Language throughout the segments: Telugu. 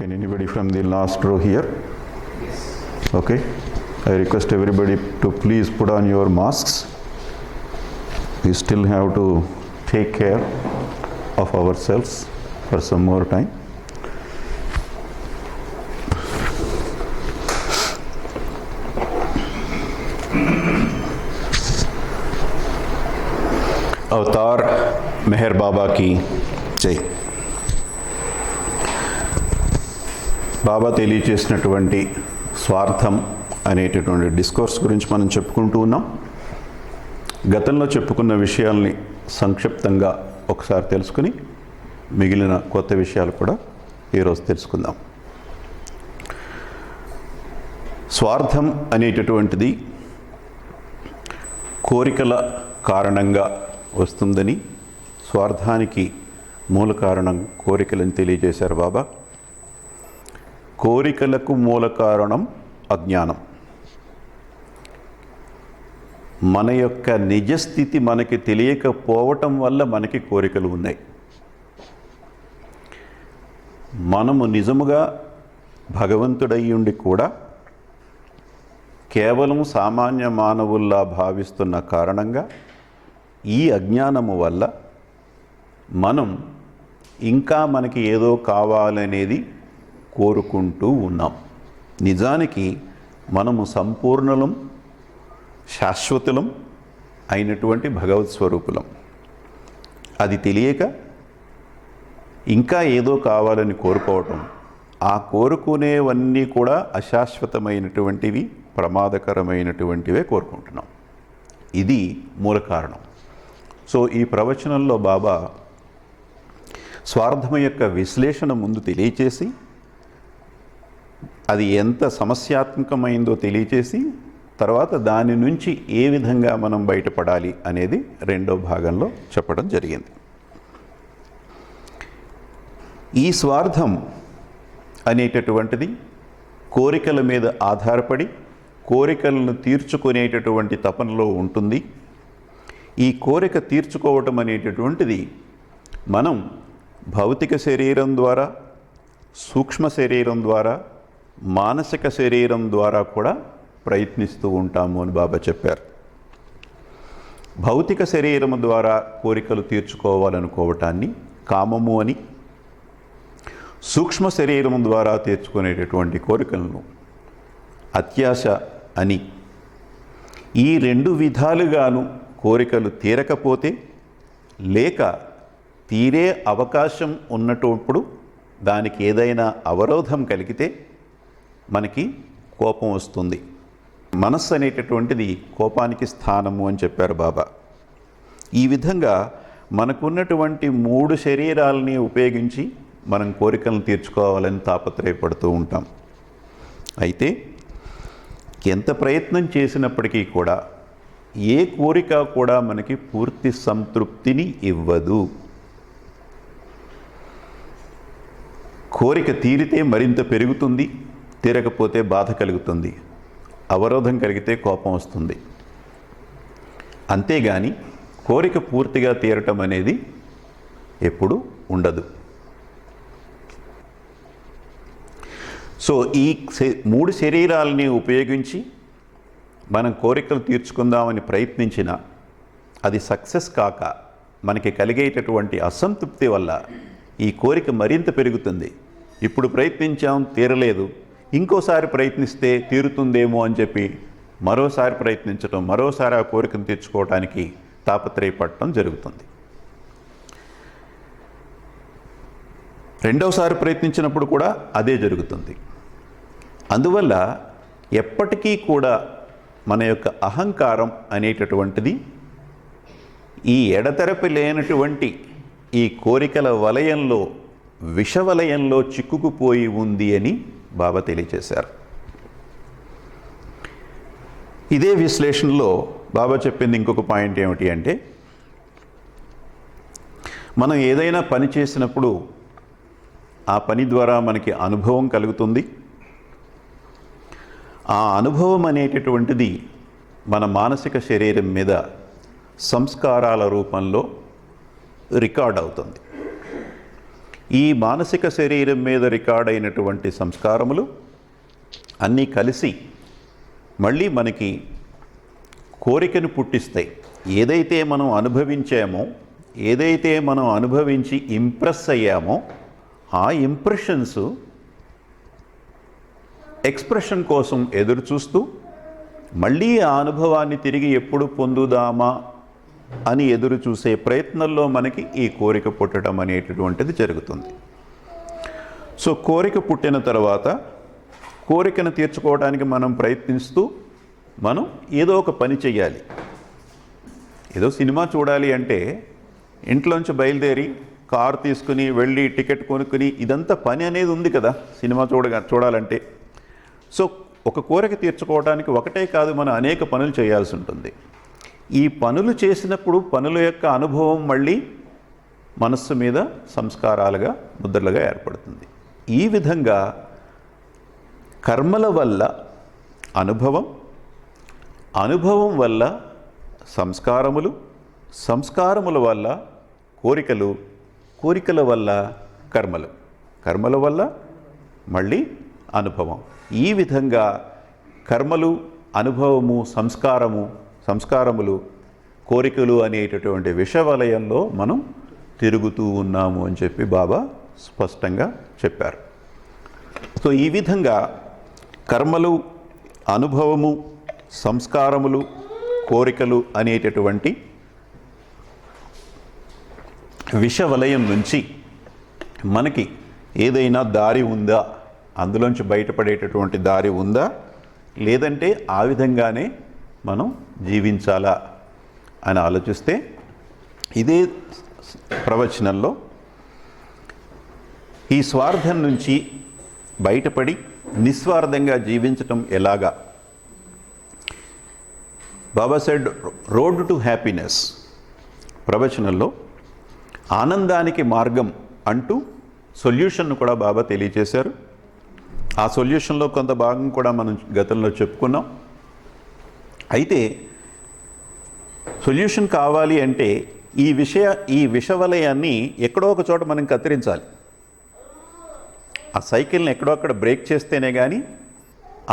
Can anybody from the last row here? Okay. I request everybody to please put on your masks. We still have to take care of ourselves for some more time. Avatar Meher బాబాకి జై. బాబా తెలియచేసినటువంటి స్వార్థం అనేటటువంటి డిస్కోర్స్ గురించి మనం చెప్పుకుంటూ ఉన్నాం. గతంలో చెప్పుకున్న విషయాల్ని సంక్షిప్తంగా ఒకసారి తెలుసుకుని మిగిలిన కొత్త విషయాలు కూడా ఈరోజు తెలుసుకుందాం. స్వార్థం అనేటటువంటిది కోరికల కారణంగా వస్తుందని, స్వార్థానికి మూల కారణం కోరికలని తెలియజేశారు బాబా. కోరికలకు మూల కారణం అజ్ఞానం. మన యొక్క నిజస్థితి మనకి తెలియకపోవటం వల్ల మనకి కోరికలు ఉన్నాయి. మనము నిజముగా భగవంతుడై ఉండి కూడా కేవలం సామాన్య మానవుల్లా భావిస్తున్న కారణంగా ఈ అజ్ఞానము వల్ల మనం ఇంకా మనకి ఏదో కావాలనేది కోరుకుంటూ ఉన్నాం. నిజానికి మనము సంపూర్ణలం, శాశ్వతులం అయినటువంటి భగవత్ స్వరూపులం. అది తెలియక ఇంకా ఏదో కావాలని కోరుకోవటం, ఆ కోరుకునేవన్నీ కూడా అశాశ్వతమైనటువంటివి, ప్రమాదకరమైనటువంటివే కోరుకుంటున్నాం. ఇది మూల కారణం. సో ఈ ప్రవచనంలో బాబా స్వార్థం యొక్క విశ్లేషణ ముందు తెలియచేసి, అది ఎంత సమస్యాత్మకమైందో తెలియచేసి, తర్వాత దాని నుంచి ఏ విధంగా మనం బయటపడాలి అనేది రెండో భాగంలో చెప్పడం జరిగింది. ఈ స్వార్థం అనేటటువంటిది కోరికల మీద ఆధారపడి కోరికలను తీర్చుకునేటటువంటి తపనలో ఉంటుంది. ఈ కోరిక తీర్చుకోవటం అనేటటువంటిది మనం భౌతిక శరీరం ద్వారా, సూక్ష్మ శరీరం ద్వారా, మానసిక శరీరం ద్వారా కూడా ప్రయత్నిస్తూ ఉంటాము అని బాబా చెప్పారు. భౌతిక శరీరం ద్వారా కోరికలు తీర్చుకోవాలనుకోవటాన్ని కామము అని, సూక్ష్మ శరీరం ద్వారా తీర్చుకునేటటువంటి కోరికలను అత్యాశ అని, ఈ రెండు విధాలుగాను కోరికలు తీరకపోతే, లేక తీరే అవకాశం ఉన్నప్పుడు దానికి ఏదైనా అవరోధం కలిగితే మనకి కోపం వస్తుంది. మనస్సు అనేటటువంటిది కోపానికి స్థానము అని చెప్పారు బాబా. ఈ విధంగా మనకున్నటువంటి 3 శరీరాలని ఉపయోగించి మనం కోరికలను తీర్చుకోవాలని తాపత్రయపడుతూ ఉంటాం. అయితే ఎంత ప్రయత్నం చేసినప్పటికీ కూడా ఏ కోరిక కూడా మనకి పూర్తి సంతృప్తిని ఇవ్వదు. కోరిక తీరితే మరింత పెరుగుతుంది, తీరకపోతే బాధ కలుగుతుంది, అవరోధం కలిగితే కోపం వస్తుంది. అంతేగాని కోరిక పూర్తిగా తీరటం అనేది ఎప్పుడు ఉండదు. సో ఈ 3 శరీరాలని ఉపయోగించి మనం కోరికలు తీర్చుకుందామని ప్రయత్నించినా అది సక్సెస్ కాక మనకి కలిగేటటువంటి అసంతృప్తి వల్ల ఈ కోరిక మరింత పెరుగుతుంది. ఇప్పుడు ప్రయత్నించాం, తీరలేదు, ఇంకోసారి ప్రయత్నిస్తే తీరుతుందేమో అని చెప్పి మరోసారి ప్రయత్నించడం, మరోసారి ఆ కోరికను తీర్చుకోవడానికి తాపత్రయపడటం జరుగుతుంది. రెండవసారి ప్రయత్నించినప్పుడు కూడా అదే జరుగుతుంది. అందువల్ల ఎప్పటికీ కూడా మన యొక్క అహంకారం అనేటటువంటిది ఈ ఎడతెరపి లేనటువంటి ఈ కోరికల వలయంలో, విషవలయంలో చిక్కుకుపోయి ఉంది అని బాబా తెలియచేశారు. ఇదే విశ్లేషణలో బాబా చెప్పింది ఇంకొక పాయింట్ ఏమిటి అంటే, మనం ఏదైనా పని చేసినప్పుడు ఆ పని ద్వారా మనకి అనుభవం కలుగుతుంది. ఆ అనుభవం అనేటటువంటిది మన మానసిక శరీరం మీద సంస్కారాల రూపంలో రికార్డ్ అవుతుంది. ఈ మానసిక శరీరం మీద రికార్డ్ అయినటువంటి సంస్కారములు అన్నీ కలిసి మళ్ళీ మనకి కోరికను పుట్టిస్తాయి. ఏదైతే మనం అనుభవించామో, ఏదైతే మనం అనుభవించి ఇంప్రెస్ అయ్యామో, ఆ ఇంప్రెషన్స్ ఎక్స్ప్రెషన్ కోసం ఎదురు చూస్తూ మళ్ళీ ఆ అనుభవాన్ని తిరిగి ఎప్పుడు పొందుదామా అని ఎదురు చూసే ప్రయత్నంలో మనకి ఈ కోరిక పుట్టడం అనేటటువంటిది జరుగుతుంది. సో కోరిక పుట్టిన తర్వాత కోరికను తీర్చుకోవడానికి మనం ప్రయత్నిస్తూ మనం ఏదో ఒక పని చేయాలి. ఏదో సినిమా చూడాలి అంటే ఇంట్లోంచి బయలుదేరి కారు తీసుకుని వెళ్ళి టికెట్ కొనుక్కుని ఇదంతా పని అనేది ఉంది కదా సినిమా చూడాలంటే. సో ఒక కోరిక తీర్చుకోవడానికి ఒకటే కాదు, మనం అనేక పనులు చేయాల్సి ఉంటుంది. ఈ పనులు చేసినప్పుడు పనుల యొక్క అనుభవం మళ్ళీ మనస్సు మీద సంస్కారాలుగా ముద్రలుగా ఏర్పడుతుంది. ఈ విధంగా కర్మల వల్ల అనుభవం, అనుభవం వల్ల సంస్కారములు, సంస్కారముల వల్ల కోరికలు, కోరికల వల్ల కర్మలు, కర్మల వల్ల మళ్ళీ అనుభవం. ఈ విధంగా కర్మలు, అనుభవము, సంస్కారములు, కోరికలు అనేటటువంటి విషవలయంలో మనం తిరుగుతూ ఉన్నాము అని చెప్పి బాబా స్పష్టంగా చెప్పారు. సో ఈ విధంగా కర్మలు, అనుభవము, సంస్కారములు, కోరికలు అనేటటువంటి విషవలయం నుంచి మనకి ఏదైనా దారి ఉందా, అందులోంచి బయటపడేటటువంటి దారి ఉందా, లేదంటే ఆ విధంగానే మనం జీవించాలా అని ఆలోచిస్తే ఇదే ప్రవచనంలో ఈ స్వార్థం నుంచి బయటపడి నిస్వార్థంగా జీవించటం ఎలాగా, బాబా సెడ్ రోడ్ టు హ్యాపీనెస్ ప్రవచనంలో ఆనందానికి మార్గం అంటూ సొల్యూషన్ను కూడా బాబా తెలియచేశారు. ఆ సొల్యూషన్లో కొంత భాగం కూడా మనం గతంలో చెప్పుకున్నాం. అయితే సొల్యూషన్ కావాలి అంటే ఈ విషవలయాన్ని ఎక్కడో ఒక చోట మనం కత్తిరించాలి. ఆ సైకిల్ని ఎక్కడో అక్కడ బ్రేక్ చేస్తేనే కానీ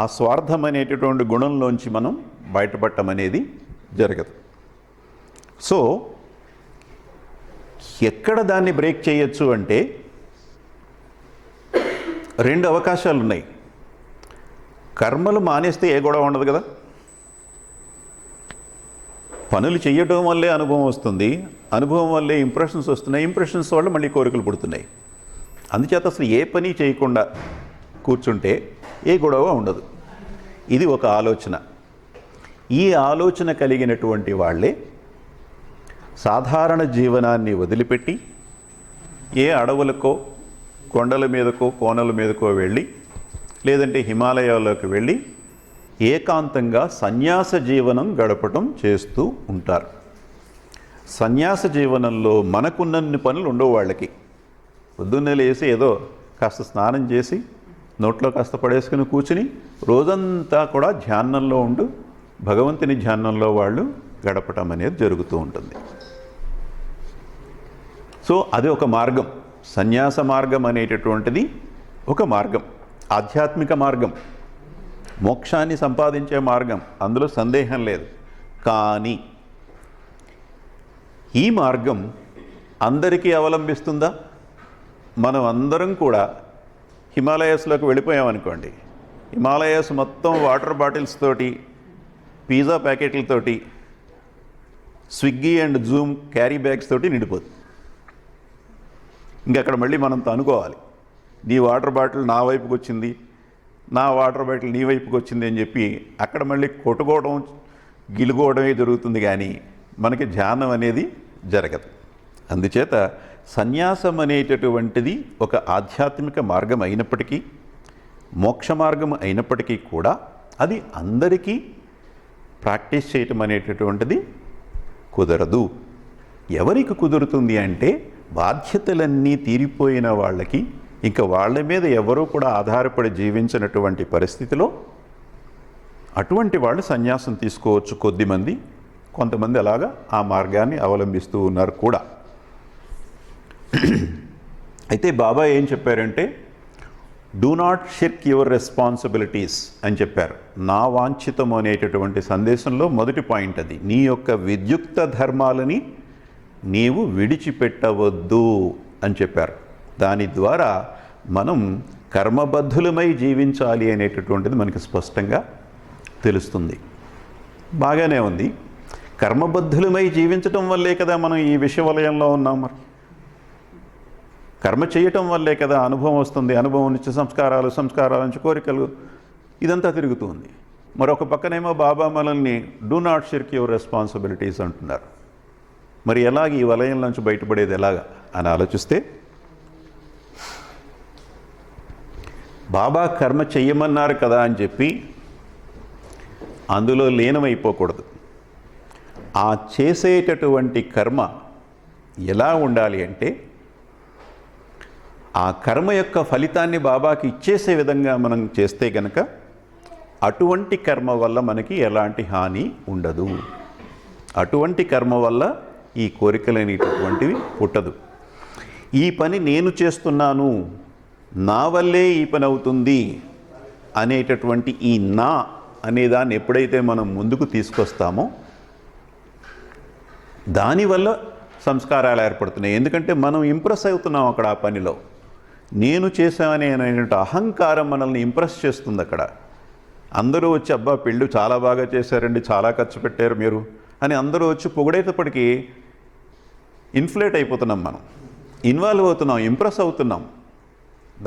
ఆ స్వార్థం అనేటటువంటి గుణంలోంచి మనం బయటపడటం అనేది జరగదు. సో ఎక్కడ దాన్ని బ్రేక్ చేయొచ్చు అంటే రెండు అవకాశాలు ఉన్నాయి. కర్మలు మానేస్తే ఏ గొడవ ఉండదు కదా. పనులు చేయటం వల్లే అనుభవం వస్తుంది, అనుభవం వల్లే ఇంప్రెషన్స్ వస్తున్నాయి, ఇంప్రెషన్స్ వల్ల మళ్ళీ కోరికలు పుడుతున్నాయి. అందుచేత అసలు ఏ పని చేయకుండా కూర్చుంటే ఏ గొడవ ఉండదు. ఇది ఒక ఆలోచన. ఈ ఆలోచన కలిగినటువంటి వాళ్ళే సాధారణ జీవనాన్ని వదిలిపెట్టి ఏ అడవులకో, కొండల మీదకో, కోనల మీదకో వెళ్ళి, లేదంటే హిమాలయాల్లోకి వెళ్ళి ఏకాంతంగా సన్యాస జీవనం గడపటం చేస్తూ ఉంటారు. సన్యాస జీవనంలో మనకున్నన్ని పనులు ఉండవు వాళ్ళకి. పొద్దున్నే లేసి ఏదో కాస్త స్నానం చేసి నోట్లో కాస్త పడేసుకుని కూర్చుని రోజంతా కూడా ధ్యానంలో ఉంటూ భగవంతుని ధ్యానంలో వాళ్ళు గడపటం అనేది జరుగుతూ ఉంటుంది. సో అది ఒక మార్గం. సన్యాస మార్గం అనేటటువంటిది ఒక మార్గం, ఆధ్యాత్మిక మార్గం, మోక్షాన్ని సంపాదించే మార్గం, అందులో సందేహం లేదు. కానీ ఈ మార్గం అందరికీ అవలంబిస్తుందా? మనం అందరం కూడా హిమాలయాస్లోకి వెళ్ళిపోయామనుకోండి, హిమాలయాస్ మొత్తం వాటర్ బాటిల్స్ తోటి, పిజ్జా ప్యాకెట్లతోటి, Swiggy and Zomato carry bags తోటి నిండిపోతుంది. ఇంకక్కడ మళ్ళీ మనం అనుకోవాలి, నీ వాటర్ బాటిల్ నా వైపుకి వచ్చింది, నా వాటర్ బాటిల్ నీ వైపుకి వచ్చింది అని చెప్పి అక్కడ మళ్ళీ కొట్టుకోవడం, గిలుకోవడమే జరుగుతుంది. కానీ మనకి ధ్యానం అనేది జరగదు. అందుచేత సన్యాసం అనేటటువంటిది ఒక ఆధ్యాత్మిక మార్గం అయినప్పటికీ, మోక్ష మార్గం అయినప్పటికీ కూడా అది అందరికీ ప్రాక్టీస్ చేయటం అనేటటువంటిది కుదరదు. ఎవరికి కుదురుతుంది అంటే బాధ్యతలన్నీ తీరిపోయిన వాళ్ళకి, ఇంకా వాళ్ళ మీద ఎవరూ కూడా ఆధారపడి జీవించినటువంటి పరిస్థితిలో అటువంటి వాళ్ళు సన్యాసం తీసుకోవచ్చు కొద్దిమంది. కొంతమంది అలాగా ఆ మార్గాన్ని అవలంబిస్తూ ఉన్నారు కూడా. అయితే బాబా ఏం చెప్పారంటే, డూ నాట్ షిర్క్ యువర్ రెస్పాన్సిబిలిటీస్ అని చెప్పారు. నా వాంఛితం అనేటటువంటి సందేశంలో మొదటి పాయింట్ అది. నీ యొక్క విద్యుక్త ధర్మాలని నీవు విడిచిపెట్టవద్దు అని చెప్పారు. దాని ద్వారా మనం కర్మబద్ధులమై జీవించాలి అనేటటువంటిది మనకి స్పష్టంగా తెలుస్తుంది. బాగానే ఉంది. కర్మబద్ధులమై జీవించటం వల్లే కదా మనం ఈ విషవలయంలో ఉన్నాం. మరి కర్మ చేయటం వల్లే కదా అనుభవం వస్తుంది. అనుభవం నుంచి సంస్కారాల నుంచి కోరికలు, ఇదంతా తిరుగుతుంది. మరొక పక్కనేమో బాబా మనల్ని డూ నాట్ షిర్క్ యువర్ రెస్పాన్సిబిలిటీస్ అంటున్నారు. మరి ఎలాగ ఈ వలయం నుంచి బయటపడేది ఎలాగా అని ఆలోచిస్తే, బాబా కర్మ చెయ్యమన్నారు కదా అని చెప్పి అందులో లీనమైపోకూడదు. ఆ చేసేటటువంటి కర్మ ఎలా ఉండాలి అంటే, ఆ కర్మ యొక్క ఫలితాన్ని బాబాకి ఇచ్చేసే విధంగా మనం చేస్తే గనక అటువంటి కర్మ వల్ల మనకి ఎలాంటి హాని ఉండదు. అటువంటి కర్మ వల్ల ఈ కోరికలనేటటువంటివి పుట్టదు. ఈ పని నేను చేస్తున్నాను, నా వల్లే ఈ పని అవుతుంది అనేటటువంటి ఈ నా అనేదాన్ని ఎప్పుడైతే మనం ముందుకు తీసుకొస్తామో దానివల్ల సంస్కారాలు ఏర్పడుతున్నాయి. ఎందుకంటే మనం ఇంప్రెస్ అవుతున్నాం అక్కడ. ఆ పనిలో నేను చేశామని అనేటువంటి అహంకారం మనల్ని ఇంప్రెస్ చేస్తుంది. అక్కడ అందరూ వచ్చి అబ్బా పెళ్ళి చాలా బాగా చేశారండి, చాలా ఖర్చు పెట్టారు మీరు అని అందరూ వచ్చి పొగిడేటప్పటికీ ఇన్ఫ్లేట్ అయిపోతున్నాం, మనం ఇన్వాల్వ్ అవుతున్నాం, ఇంప్రెస్ అవుతున్నాం.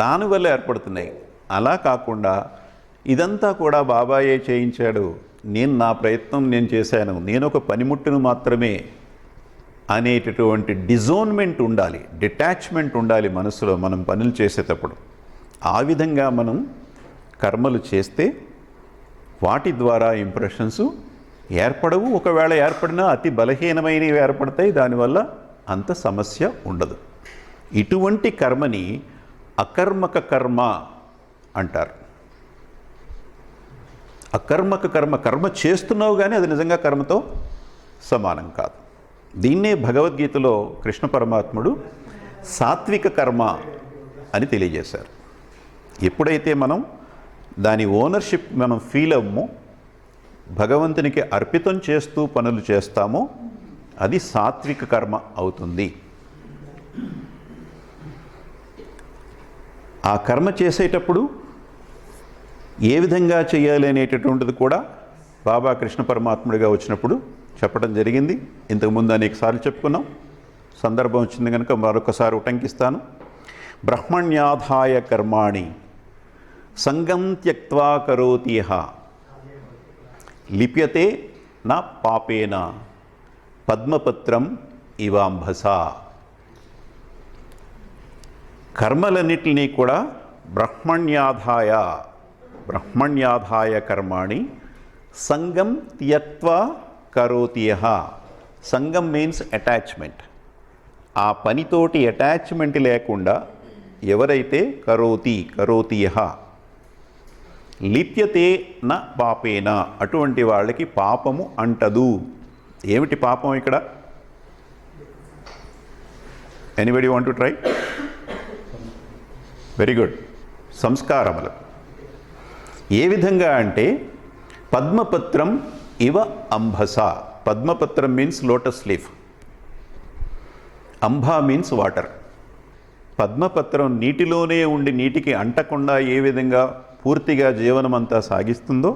దానివల్ల ఏర్పడుతున్నాయి. అలా కాకుండా ఇదంతా కూడా బాబాయే చేయించాడు, నేను నా ప్రయత్నం నేను చేశాను, నేను ఒక పనిముట్టును మాత్రమే అనేటటువంటి డిజోన్మెంట్ ఉండాలి, డిటాచ్మెంట్ ఉండాలి మనసులో మనం పనులు చేసేటప్పుడు. ఆ విధంగా మనం కర్మలు చేస్తే వాటి ద్వారా ఇంప్రెషన్స్ ఏర్పడవు. ఒకవేళ ఏర్పడినా అతి బలహీనమైనవి ఏర్పడతాయి. దానివల్ల అంత సమస్య ఉండదు. ఇటువంటి కర్మని అకర్మక కర్మ అంటారు. అకర్మక కర్మ, కర్మ చేస్తున్నావు కానీ అది నిజంగా కర్మతో సమానం కాదు. దీన్నే భగవద్గీతలో కృష్ణ పరమాత్ముడు సాత్విక కర్మ అని తెలియజేశారు. ఎప్పుడైతే మనం దాని ఓనర్షిప్ మనం ఫీల్ అవ్వమో, భగవంతునికి అర్పితం చేస్తూ పనులు చేస్తామో అది సాత్విక కర్మ అవుతుంది. ఆ కర్మ చేసేటప్పుడు ఏ విధంగా చేయాలి అనేటటువంటిది కూడా బాబా కృష్ణ పరమాత్ముడిగా వచ్చినప్పుడు చెప్పడం జరిగింది. ఇంతకుముందు అనేకసార్లు చెప్పుకున్నాం. సందర్భం వచ్చింది కనుక మరొకసారి ఉటంకిస్తాను. బ్రహ్మణ్యాధాయ కర్మాణి సంగం త్యక్త్వా కరోతి యః లిప్యతే నా పాపేన పద్మపత్రం ఇవాంభసా. కర్మలన్నిటినీ కూడా బ్రహ్మణ్యాధాయ కర్మాణి సంగం త్యక్త్వా కరోతి యః. సంగం మీన్స్ అటాచ్మెంట్. ఆ పనితోటి అటాచ్మెంట్ లేకుండా ఎవరైతే కరోతి యః లిప్యతే న పాపేన, అటువంటి వాళ్ళకి పాపము అంటదు. ఏమిటి పాపం ఇక్కడ? Anybody want to try? Very good. సంస్కారములు. ఏ విధంగా అంటే పద్మపత్రం ఇవ అంభస. పద్మపత్రం మీన్స్ లోటస్ లీఫ్, అంబా మీన్స్ వాటర్. పద్మపత్రం నీటిలోనే ఉండి నీటికి అంటకుండా ఏ విధంగా పూర్తిగా జీవనమంతా సాగిస్తుందో,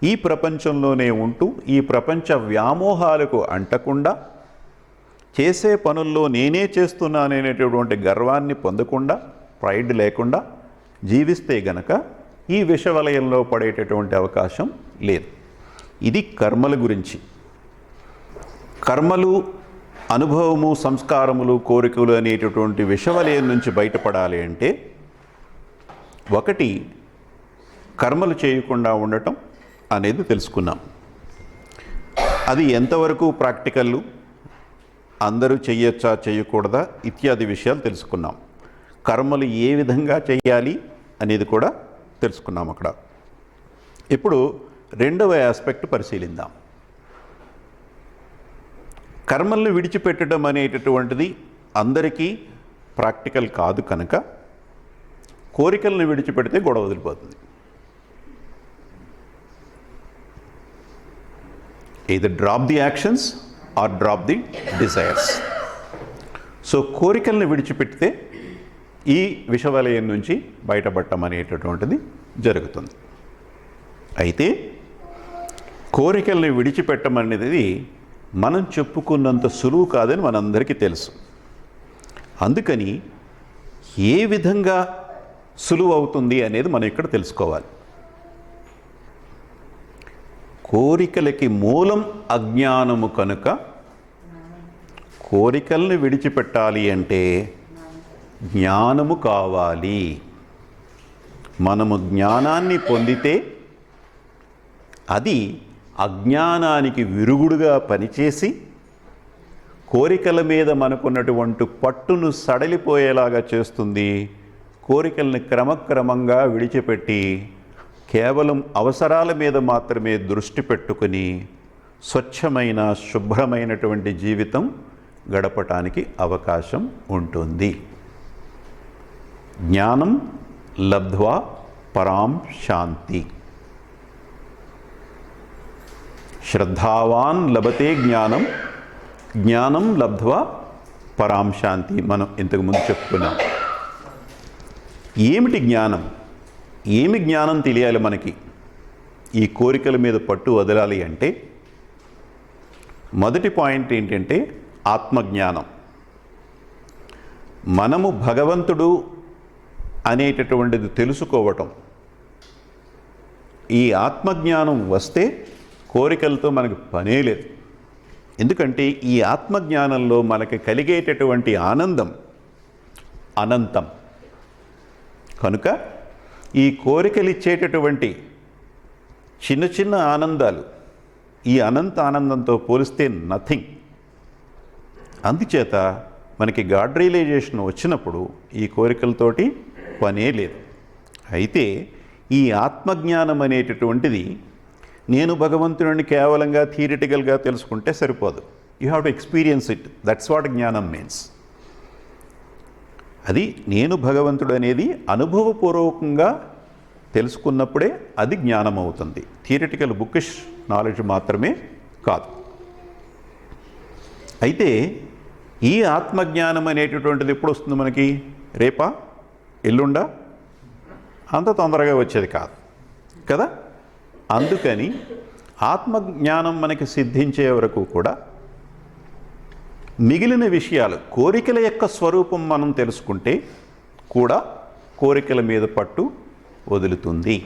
ఈ ప్రపంచంలోనే ఉంటూ ఈ ప్రపంచ వ్యామోహాలకు అంటకుండా, చేసే పనుల్లో నేనే చేస్తున్నాననేటటువంటి గర్వాన్ని పొందకుండా, ప్రైడ్ లేకుండా జీవిస్తే గనక ఈ విషవలయంలో పడేటటువంటి అవకాశం లేదు. ఇది కర్మల గురించి. కర్మలు, అనుభవము, సంస్కారములు, కోరికలు అనేటటువంటి విషవలయం నుంచి బయటపడాలి అంటే ఒకటి కర్మలు చేయకుండా ఉండటం అనేది తెలుసుకున్నాం. అది ఎంతవరకు ప్రాక్టికల్, అందరూ చెయ్యొచ్చా చేయకూడదా ఇత్యాది విషయాలు తెలుసుకున్నాం. కర్మలు ఏ విధంగా చేయాలి అనేది కూడా తెలుసుకున్నాం అక్కడ. ఇప్పుడు రెండవ ఆస్పెక్ట్ పరిశీలిద్దాం. కర్మల్ని విడిచిపెట్టడం అనేటటువంటిది అందరికీ ప్రాక్టికల్ కాదు కనుక కోరికలను విడిచిపెడితే గొడవ వదిలిపోతుంది. either drop the actions or drop the desires. So కోరికలను విడిచిపెడితే ఈ విషవలయం నుంచి బయటపడటం అనేటటువంటిది జరుగుతుంది. అయితే కోరికల్ని విడిచిపెట్టడం అనేది మనం చెప్పుకున్నంత సులువు కాదని మనందరికీ తెలుసు. అందుకని ఏ విధంగా సులువు అవుతుంది అనేది మనం ఇక్కడ తెలుసుకోవాలి. కోరికలకి మూలం అజ్ఞానము కనుక కోరికల్ని విడిచిపెట్టాలి అంటే జ్ఞానము కావాలి. మనము జ్ఞానాన్ని పొందితే అది అజ్ఞానానికి విరుగుడుగా పనిచేసి కోరికల మీద మనకున్నటువంటి పట్టును సడలిపోయేలాగా చేస్తుంది. కోరికల్ని క్రమక్రమంగా విడిచిపెట్టి కేవలం అవసరాల మీద మాత్రమే దృష్టి పెట్టుకుని స్వచ్ఛమైన శుభ్రమైనటువంటి జీవితం గడపటానికి అవకాశం ఉంటుంది. జ్ఞానం లబ్ధ్వా పరాం శాంతి. శ్రద్ధావాన్ లభతే జ్ఞానం, జ్ఞానం లబ్ధ్వా పరాం శాంతి. మనం ఇంతకుముందు చెప్పుకున్నాం. ఏమిటి జ్ఞానం? ఏమి జ్ఞానం తెలియాలి మనకి ఈ కోరికల మీద పట్టు వదలాలి అంటే? మొదటి పాయింట్ ఏంటంటే ఆత్మజ్ఞానం. మనము భగవంతుడు అనేటటువంటిది తెలుసుకోవటం. ఈ ఆత్మజ్ఞానం వస్తే కోరికలతో మనకు పనే లేదు. ఎందుకంటే ఈ ఆత్మజ్ఞానంలో మనకి కలిగేటటువంటి ఆనందం అనంతం కనుక ఈ కోరికలు ఇచ్చేటటువంటి చిన్న చిన్న ఆనందాలు ఈ అనంత ఆనందంతో పోలిస్తే నథింగ్. అందుచేత మనకి గాడ్ రియలైజేషన్ వచ్చినప్పుడు ఈ కోరికలతోటి పనే లేదు. అయితే ఈ ఆత్మజ్ఞానం అనేటటువంటిది నేను భగవంతుడిని కేవలంగా థియరిటికల్గా తెలుసుకుంటే సరిపోదు. You have to experience it. That's what జ్ఞానం మీన్స్. అది నేను భగవంతుడు అనేది అనుభవపూర్వకంగా తెలుసుకున్నప్పుడే అది జ్ఞానం అవుతుంది. థియరిటికల్ బుకిష్ నాలెడ్జ్ మాత్రమే కాదు. అయితే ఈ ఆత్మజ్ఞానం అనేటటువంటిది ఎప్పుడు వస్తుంది మనకి? రేపా ఎల్లుండా? అంత తొందరగా వచ్చేది కాదు కదా. అందుకని ఆత్మజ్ఞానం మనకి సిద్ధించే వరకు కూడా మిగిలిన విషయాలు కోరికల యొక్క స్వరూపం మనం తెలుసుకుంటే కూడా కోరికల మీద పట్టు వదులుతుంది.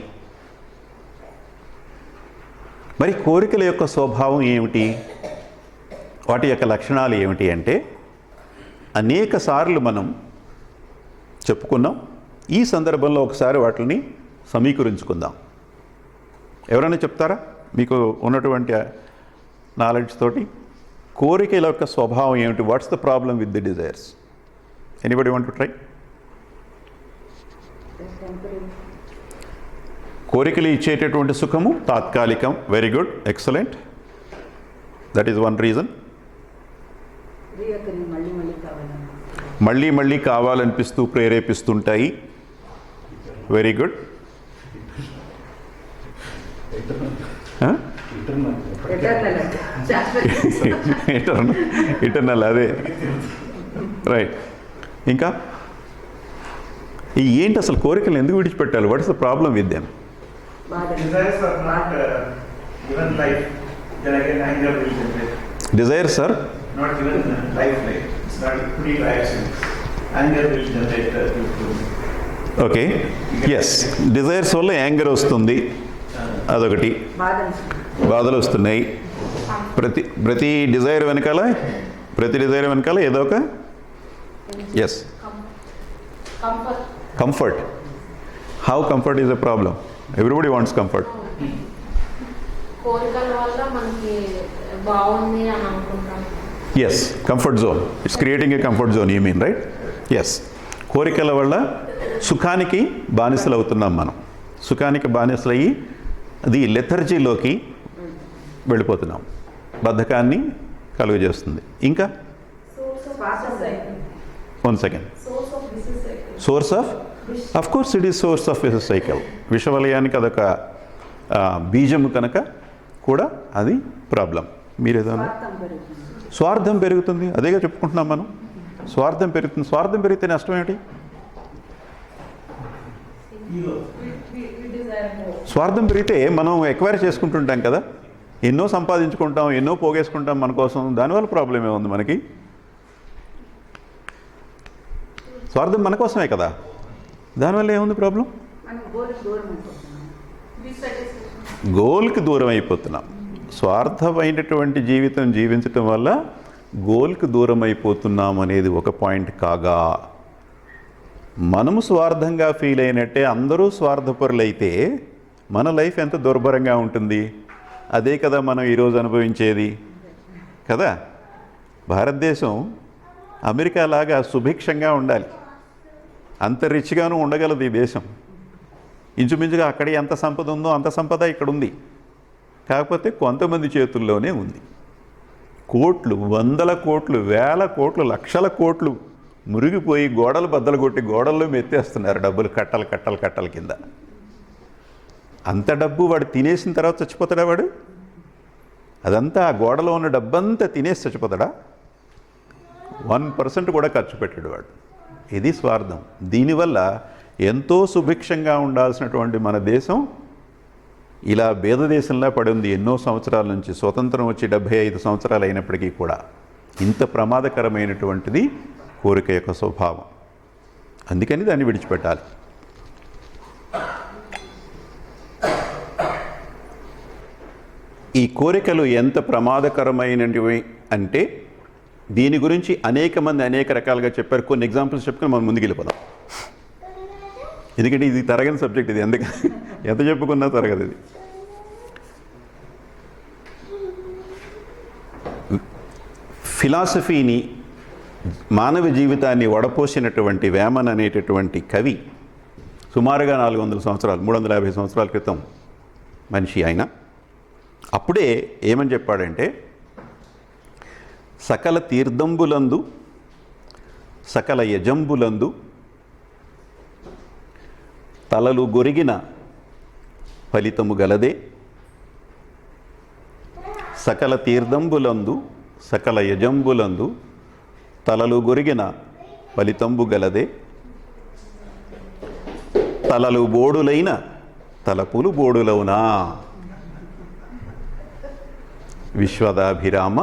మరి కోరికల యొక్క స్వభావం ఏమిటి? వాటి యొక్క లక్షణాలు ఏమిటి అంటే అనేక సార్లు మనం చెప్పుకున్నాం. ఈ సందర్భంలో ఒకసారి వాటిని సమీకరించుకుందాం. ఎవరైనా చెప్తారా మీకు ఉన్నటువంటి నాలెడ్జ్ తోటి? కోరికల యొక్క స్వభావం ఏమిటి? What's the problem with the desires? Anybody want to try? కోరికలు ఇచ్చేటటువంటి సుఖము తాత్కాలికం. Very good, excellent. That is one reason. మళ్ళీ మళ్ళీ కావాలనిపిస్తూ ప్రేరేపిస్తుంటాయి. Very good. ఇటర్నల్, అదే రైట్. ఇంకా ఏంటి అసలు కోరికలు ఎందుకు విడిచిపెట్టాలి? What is the problem with them? Desires are not given life. It's not free reaction. Anger will generate okay. Yes, desires వల్ల యాంగర్ వస్తుంది, అదొకటి. బాధలు వస్తున్నాయి. ప్రతి డిజైర్ వెనకాల ఏదో ఒక yes comfort. How comfort is a problem? Everybody wants comfort. Yes, comfort zone. It's creating a comfort zone. You mean right? Yes. కోరికల వల్ల సుఖానికి బానిసలు అవుతున్నాం మనం. సుఖానికి బానిసలయ్యి అది లెథర్జీలోకి వెళ్ళిపోతున్నాం. బద్ధకాన్ని కలుగజేస్తుంది. ఇంకా 1 second. Source of course it is source of a cycle. విషవలయానికి అదొక బీజము కనుక కూడా అది ప్రాబ్లం. మీరేదన్నా స్వార్థం పెరుగుతుంది, అదేగా చెప్పుకుంటున్నాం మనం. స్వార్థం పెరుగుతుంది. స్వార్థం పెరిగితే నష్టం ఏమిటి? స్వార్థం పెరిగితే మనం ఎక్వైర్ చేసుకుంటుంటాం కదా, ఎన్నో సంపాదించుకుంటాం, ఎన్నో పోగేసుకుంటాం మన కోసం. దానివల్ల ప్రాబ్లం ఏముంది మనకి? స్వార్థం మన కోసమే కదా, దానివల్ల ఏముంది ప్రాబ్లం? గోల్కి దూరం అయిపోతున్నాం. స్వార్థమైనటువంటి జీవితం జీవించటం వల్ల గోల్కి దూరం అయిపోతున్నాం అనేది ఒక పాయింట్ కాగా, మనము స్వార్థంగా ఫీల్ అయినట్టే అందరూ స్వార్థపరులైతే మన లైఫ్ ఎంత దుర్భరంగా ఉంటుంది. అదే కదా మనం ఈరోజు అనుభవించేది కదా. భారతదేశం అమెరికా లాగా సుభిక్షంగా ఉండాలి, అంత రిచ్గాను ఉండగలదు ఈ దేశం. ఇంచుమించుగా అక్కడ ఎంత సంపద ఉందో అంత సంపద ఇక్కడ ఉంది. కాకపోతే కొంతమంది చేతుల్లోనే ఉంది. కోట్లు, వందల కోట్లు, వేల కోట్లు, లక్షల కోట్లు మురిగిపోయి గోడలు బద్దలు కొట్టి గోడల్లో మెత్తేస్తున్నారు డబ్బులు కట్టలు కట్టలు కట్టల కింద. అంత డబ్బు వాడు తినేసిన తర్వాత చచ్చిపోతాడా వాడు? అదంతా ఆ గోడలో ఉన్న డబ్బంతా తినేసి చచ్చిపోతాడా? 1% కూడా ఖర్చు పెట్టాడు వాడు. ఇది స్వార్థం. దీనివల్ల ఎంతో సుభిక్షంగా ఉండాల్సినటువంటి మన దేశం ఇలా బేదదేశంలా పడి ఉంది ఎన్నో సంవత్సరాల నుంచి. స్వతంత్రం వచ్చి 75 సంవత్సరాలు అయినప్పటికీ కూడా ఇంత ప్రమాదకరమైనటువంటిది కోరిక యొక్క స్వభావం. అందుకని దాన్ని విడిచిపెట్టాలి. ఈ కోరికలు ఎంత ప్రమాదకరమైనవి అంటే దీని గురించి అనేక మంది అనేక రకాలుగా చెప్పారు. కొన్ని ఎగ్జాంపుల్స్ చెప్పుకొని మనం ముందుకు వెళ్ళిపోదాం. ఎందుకంటే ఇది తరగని సబ్జెక్ట్, ఇది ఎంత చెప్పుకున్నా తరగదు. ఇది ఫిలాసఫీని, మానవ జీవితాన్ని వడపోసినటువంటి వేమన్ అనేటటువంటి కవి సుమారుగా 400 సంవత్సరాలు 350 సంవత్సరాల క్రితం మనిషి ఆయన. అప్పుడే ఏమని చెప్పాడంటే, సకల తీర్థంబులందు సకల యజంబులందు తలలు గొరిగిన ఫలితము గలదే, సకల తీర్థంబులందు సకల యజంబులందు తలలు గొరిగిన ఫలితంబు గలదే, తలలు బోడులైన తలపులు బోడులవునా, విశ్వదాభిరామ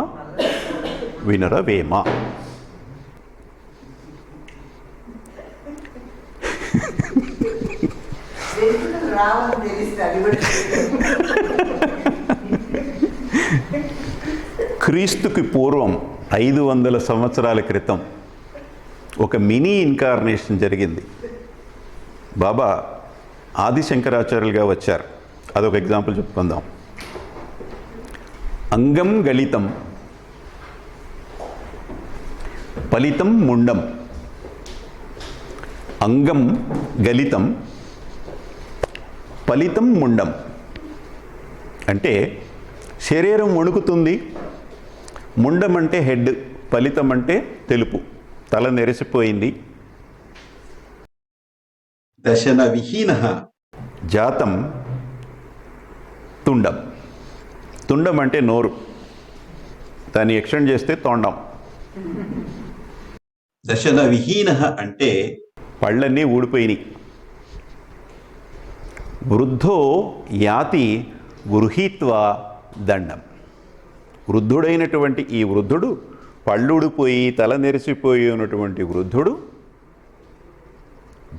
వినరవేమ. క్రీస్తుకి పూర్వం 500 సంవత్సరాల క్రితం ఒక మినీ ఇన్కార్నేషన్ జరిగింది. బాబా ఆదిశంకరాచార్యులుగా వచ్చారు. అదొక ఎగ్జాంపుల్ చెప్పుకుందాం. అంగం గళితం ఫలితం ముండం. అంగం గళితం ఫలితం ముండం అంటే శరీరం వణుకుతుంది. ముండం అంటే హెడ్, ఫలితం అంటే తెలుపు, తల నెరిసిపోయింది. దశన విహీన జాతం తుండం. తుండం అంటే నోరు, దాన్ని ఎక్స్టెండ్ చేస్తే తొండం. దశన విహీన అంటే పళ్ళన్నీ ఊడిపోయినాయి. వృద్ధో యాతి గృహీత్వా దండం. వృద్ధుడైనటువంటి ఈ వృద్ధుడు, పళ్ళుడిపోయి తల నెరిసిపోయి ఉన్నటువంటి వృద్ధుడు,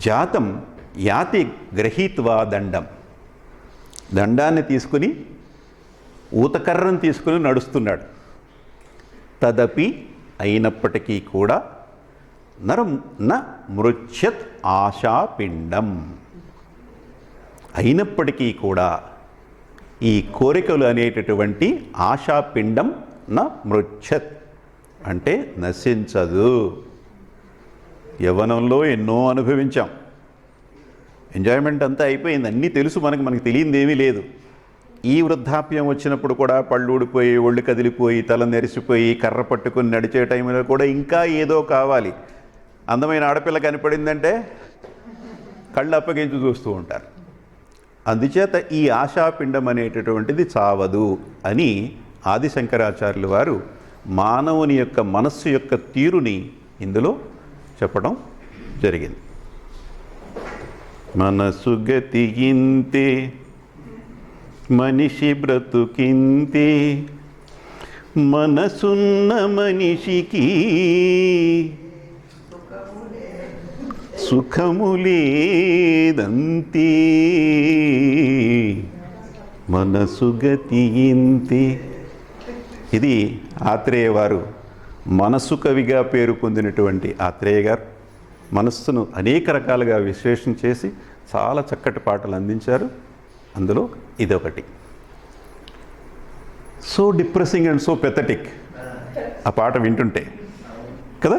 జాతం యాతి గ్రహీత్వా దండం, దండాన్ని తీసుకుని ఊతకర్రను తీసుకుని నడుస్తున్నాడు. తదపి అయినప్పటికీ కూడా న మృచ్యత్ ఆశాపిండం. అయినప్పటికీ కూడా ఈ కోరికలు అనేటటువంటి ఆశాపిండం న మృచ్యత్ అంటే నశించదు. యవ్వనంలో ఎన్నో అనుభవించాం, ఎంజాయ్మెంట్ అంతా అయిపోయింది, అన్నీ తెలుసు మనకు తెలియంది ఏమీ లేదు. ఈ వృద్ధాప్యం వచ్చినప్పుడు కూడా పళ్ళు ఊడిపోయి, ఒళ్ళు కదిలిపోయి, తల నెరిసిపోయి, కర్ర పట్టుకుని నడిచే టైంలో కూడా ఇంకా ఏదో కావాలి. అందమైన ఆడపిల్ల కనపడిందంటే కళ్ళు అప్పగించి చూస్తూ ఉంటారు. అందుచేత ఈ ఆశాపిండం అనేటటువంటిది చావదు అని ఆది శంకరాచార్యులు వారు మానవుని యొక్క మనస్సు యొక్క తీరుని ఇందులో చెప్పడం జరిగింది. మనసు గతి ఇంతే, మనిషి బ్రతుకింతే, మనసున్న మనిషికి సుఖములేదంతే, మనసు గతి ఇంతే. ఇది ఆత్రేయ వారు మనస్సు కవిగా పేరు పొందినటువంటి ఆత్రేయ గారు మనస్సును అనేక రకాలుగా విశ్లేషణ చేసి చాలా చక్కటి పాటలు అందించారు. అందులో ఇదొకటి. So depressing and so pathetic ఆ పాట వింటుంటే కదా,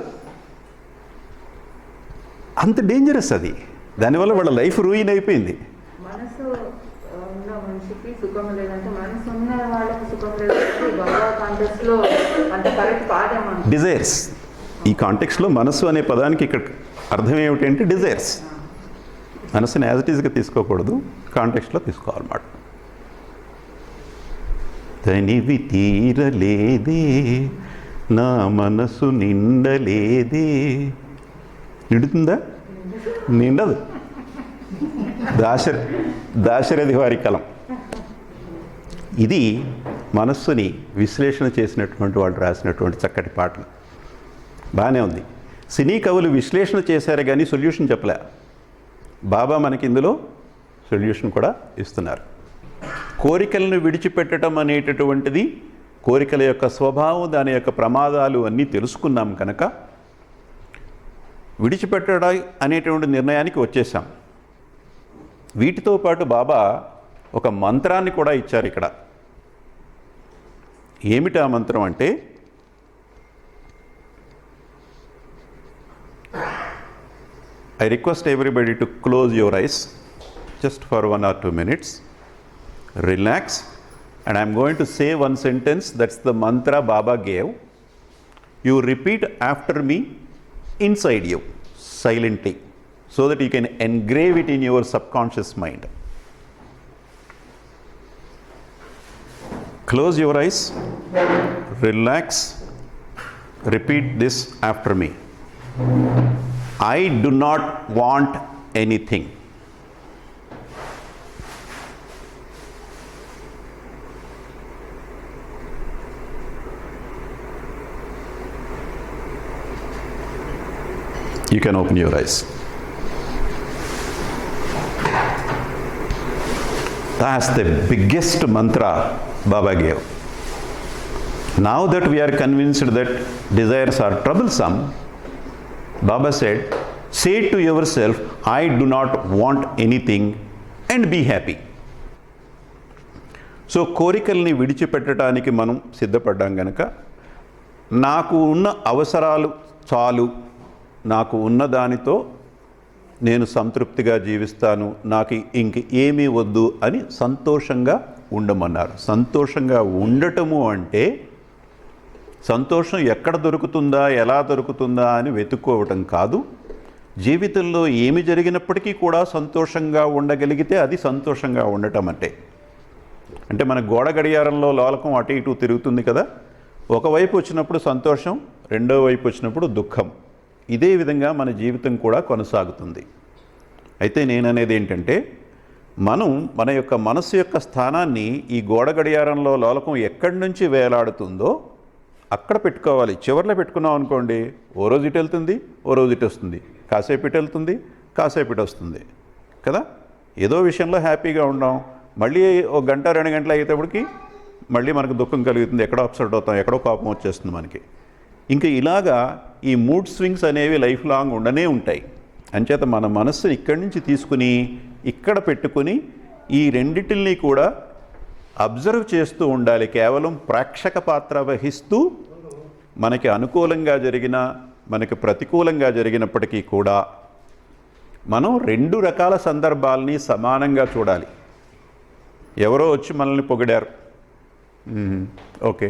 అంత డేంజరస్ అది. దానివల్ల వాళ్ళ లైఫ్ రూయిన్ అయిపోయింది. మనసు ఉన్న మనిషికి సుఖం లేదంటే మనసు ఉన్న వాళ్ళకి సుఖం లేదంటే బాబా కాంటెక్స్లో అంత కరెక్ట్ కాదేమో. డిజైర్స్, ఈ కాంటెక్స్లో మనసు అనే పదానికి ఇక్కడ అర్థం ఏమిటి అంటే డిజైర్స్. మనసుని యాజ్ ఇట్ ఈజ్గా తీసుకోకూడదు, కాంటెక్స్ట్లో తీసుకోవాలన్నమాట. తనివి తీరలేదే నా మనసు నిండలేదే. నిండుతుందా? నిండదు. దాశరథి వారి కలం ఇది. మనస్సుని విశ్లేషణ చేసినటువంటి వాళ్ళు రాసినటువంటి చక్కటి పాటలు. బాగానే ఉంది. సినీ కవులు విశ్లేషణ చేశారు కానీ సొల్యూషన్ చెప్పలే. బాబా మనకి ఇందులో సొల్యూషన్ కూడా ఇస్తున్నారు. కోరికలను విడిచిపెట్టడం అనేటటువంటిది, కోరికల యొక్క స్వభావం, దాని యొక్క ప్రమాదాలు అన్నీ తెలుసుకున్నాం కనుక విడిచిపెట్టడం అనేటువంటి నిర్ణయానికి వచ్చేసాం. వీటితో పాటు బాబా ఒక మంత్రాన్ని కూడా ఇచ్చారు ఇక్కడ. ఏమిటి ఆ మంత్రం అంటే, I request everybody to close your eyes just for 1 or 2 minutes. Relax, and I am going to say one sentence. That's the mantra Baba gave. You repeat after me inside you, silently, so that you can engrave it in your subconscious mind. Close your eyes, relax, repeat this after me. I do not want anything. You can open your eyes. That's the biggest mantra Baba gave. Now that we are convinced that desires are troublesome, Baba said, say to yourself, I do not want anything and be happy. So కోరికల్ని విడిచిపెట్టడానికి మనం సిద్ధపడ్డాం కనుక, నాకు ఉన్న అవసరాలు చాలు, నాకు ఉన్న దానితో నేను సంతృప్తిగా జీవిస్తాను, నాకు ఇంక ఏమీ వద్దు అని సంతోషంగా ఉండమన్నారు. సంతోషంగా ఉండటము అంటే సంతోషం ఎక్కడ దొరుకుతుందా, ఎలా దొరుకుతుందా అని వెతుక్కోవటం కాదు. జీవితంలో ఏమి జరిగినప్పటికీ కూడా సంతోషంగా ఉండగలిగితే అది సంతోషంగా ఉండటం అంటే మన గోడ గడియారంలో లోలకం అటు ఇటు తిరుగుతుంది కదా, ఒకవైపు వచ్చినప్పుడు సంతోషం, రెండో వైపు వచ్చినప్పుడు దుఃఖం. ఇదే విధంగా మన జీవితం కూడా కొనసాగుతుంది. అయితే నేననేది ఏంటంటే, మనం మన యొక్క మనస్సు యొక్క స్థానాన్ని ఈ గోడ గడియారంలో లోలకం ఎక్కడి నుంచి వేలాడుతుందో అక్కడ పెట్టుకోవాలి. చివర్లో పెట్టుకున్నాం అనుకోండి, ఓ రోజు ఇటు వెళ్తుంది, ఓ రోజు ఇటు వస్తుంది, కాసేపు ఇటు వెళ్తుంది, కాసేపు ఇటు వస్తుంది కదా. ఏదో విషయంలో హ్యాపీగా ఉన్నాం, మళ్ళీ ఒక గంట 2 గంటలు అయ్యేటప్పటికి మళ్ళీ మనకు దుఃఖం కలుగుతుంది, ఎక్కడో అప్సెట్ అవుతాం, ఎక్కడో కోపం వచ్చేస్తుంది మనకి. ఇంకా ఇలాగా ఈ మూడ్ స్వింగ్స్ అనేవి లైఫ్ లాంగ్ ఉండనే ఉంటాయి. అంచేత మన మనస్సు ఇక్కడి నుంచి తీసుకుని ఇక్కడ పెట్టుకుని ఈ రెండిటిని కూడా అబ్జర్వ్ చేస్తూ ఉండాలి. కేవలం ప్రేక్షక పాత్ర వహిస్తూ మనకి అనుకూలంగా జరిగిన, మనకి ప్రతికూలంగా జరిగినప్పటికీ కూడా మనం 2 రకాల సందర్భాలని సమానంగా చూడాలి. ఎవరో వచ్చి మనల్ని పొగిడారు, ఓకే,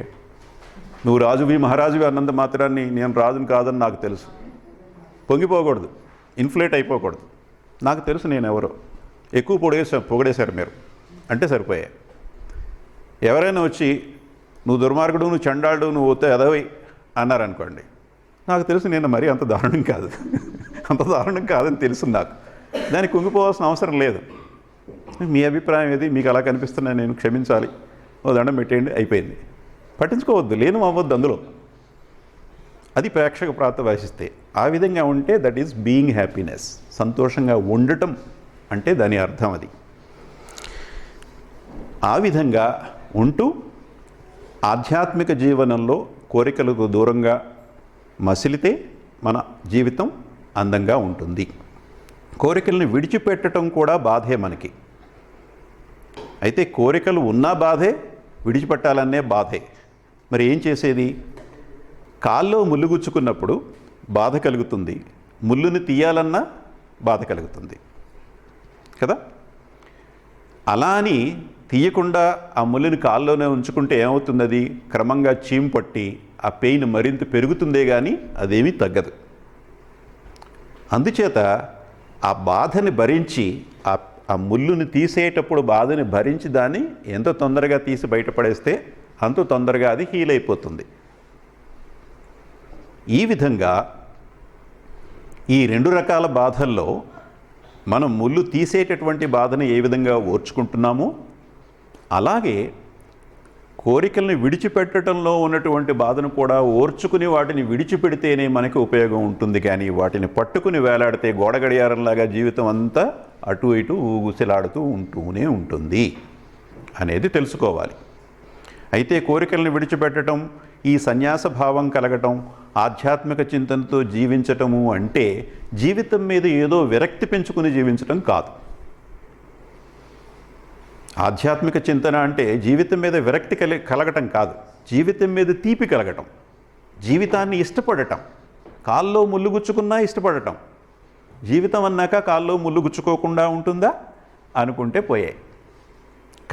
నువ్వు రాజువి మహారాజువి అన్నంత మాత్రాన్ని నేను రాజుని కాదని నాకు తెలుసు. పొంగిపోకూడదు, ఇన్ఫ్లేట్ అయిపోకూడదు. నాకు తెలుసు నేను ఎవరో, ఎక్కువ పొగిడేశారు మీరు అంటే సరిపోయాయి. ఎవరైనా వచ్చి నువ్వు దుర్మార్గుడు, నువ్వు చండాడు, నువ్వు పోతే ఎదవి అన్నారనుకోండి, నాకు తెలుసు నేను మరీ అంత దారుణం కాదు, అంత దారుణం కాదని తెలుసు నాకు. దానికి కుంగిపోవాల్సిన అవసరం లేదు. మీ అభిప్రాయం ఏది, మీకు అలా కనిపిస్తున్నా నేను క్షమించాలి, ఓ దండం పెట్టేయండి, అయిపోయింది. పట్టించుకోవద్దు, లేను అవ్వద్దు అందులో. అది ప్రేక్షక ప్రాంతం వహిస్తే ఆ విధంగా ఉంటే దట్ ఈస్ బీయింగ్ హ్యాపీనెస్. సంతోషంగా ఉండటం అంటే దాని అర్థం అది. ఆ విధంగా ఉంటూ ఆధ్యాత్మిక జీవనంలో కోరికలకు దూరంగా మసిలితే మన జీవితం అందంగా ఉంటుంది. కోరికల్ని విడిచిపెట్టడం కూడా బాధే మనకి. అయితే కోరికలు ఉన్నా బాధే, విడిచిపెట్టాలనే బాధే. మరి ఏం చేసేది? కాల్లో ముళ్ళు గుచ్చుకున్నప్పుడు బాధ కలుగుతుంది, ముళ్ళుని తీయాలన్నా బాధ కలుగుతుంది కదా. అలా అని తీయకుండా ఆ ముళ్ళుని కాల్లోనే ఉంచుకుంటే ఏమవుతుంది? అది క్రమంగా చీము పట్టి ఆ పెయిన్ మరింత పెరుగుతుందే కానీ అదేమీ తగ్గదు. అందుచేత ఆ బాధని భరించి, ఆ ముళ్ళుని తీసేటప్పుడు బాధని భరించి దాన్ని ఎంత తొందరగా తీసి బయటపడేస్తే అంత తొందరగా అది హీల్ అయిపోతుంది. ఈ విధంగా ఈ రెండు రకాల బాధల్లో మనం ముళ్ళు తీసేటటువంటి బాధని ఏ విధంగా ఓర్చుకుంటున్నామో, అలాగే కోరికల్ని విడిచిపెట్టడంలో ఉన్నటువంటి బాధను కూడా ఓర్చుకుని వాటిని విడిచిపెడితేనే మనకి ఉపయోగం ఉంటుంది. కానీ వాటిని పట్టుకుని వేలాడితే గోడ గడియారంలాగా జీవితం అంతా అటు ఇటు ఊగుసలాడుతూ ఉంటూనే ఉంటుంది అనేది తెలుసుకోవాలి. అయితే కోరికల్ని విడిచిపెట్టడం, ఈ సన్యాస భావం కలగటం, ఆధ్యాత్మిక చింతనతో జీవించటము అంటే జీవితం మీద ఏదో విరక్తి పెంచుకుని జీవించటం కాదు. ఆధ్యాత్మిక చింతన అంటే జీవితం మీద విరక్తి కలగటం కాదు, జీవితం మీద తీపి కలగటం, జీవితాన్ని ఇష్టపడటం. కాల్లో ముళ్ళు గుచ్చుకున్నా ఇష్టపడటం. జీవితం అన్నాక కాల్లో ముళ్ళు గుచ్చుకోకుండా ఉంటుందా అనుకుంటే పోయాయి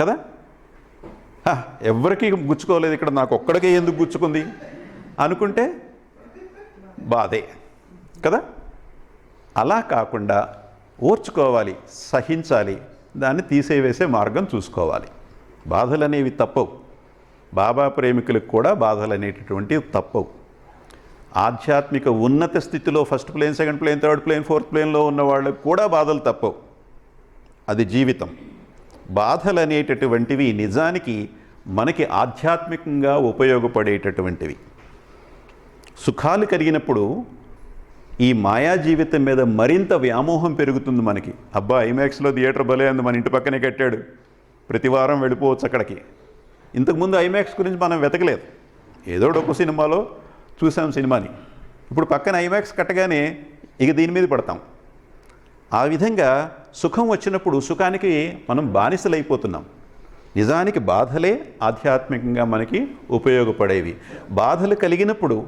కదా. ఎవరికి గుచ్చుకోలేదు, ఇక్కడ నాకు ఒక్కడికే ఎందుకు గుచ్చుకుంది అనుకుంటే బాధే కదా. అలా కాకుండా ఓర్చుకోవాలి, సహించాలి, దాన్ని తీసేవేసే మార్గం చూసుకోవాలి. బాధలు అనేవి తప్పవు. బాబా ప్రేమికులకు కూడా బాధలు అనేటటువంటివి తప్పవు. ఆధ్యాత్మిక ఉన్నత స్థితిలో first plane, second plane, third plane, fourth ప్లేన్లో ఉన్న వాళ్ళకు కూడా బాధలు తప్పవు. అది జీవితం. బాధలు అనేటటువంటివి నిజానికి మనకి ఆధ్యాత్మికంగా ఉపయోగపడేటటువంటివి. సుఖాలు కలిగినప్పుడు ఈ మాయా జీవితం మీద మరింత వ్యామోహం పెరుగుతుంది మనకి. అబ్బా, ఐమాక్స్లో థియేటర్ భలే అంది, మన ఇంటి పక్కనే కట్టాడు, ప్రతి వారం వెళ్ళిపోవచ్చు అక్కడికి. ఇంతకుముందు ఐమాక్స్ గురించి మనం వెతకలేదు, ఏదో ఒక సినిమాలో చూసాం సినిమాని. ఇప్పుడు పక్కన ఐమాక్స్ కట్టగానే ఇక దీని మీద పడతాం. ఆ విధంగా సుఖం వచ్చినప్పుడు సుఖానికి మనం బానిసలైపోతున్నాం. నిజానికి బాధలే ఆధ్యాత్మికంగా మనకి ఉపయోగపడేవి. బాధలు కలిగినప్పుడు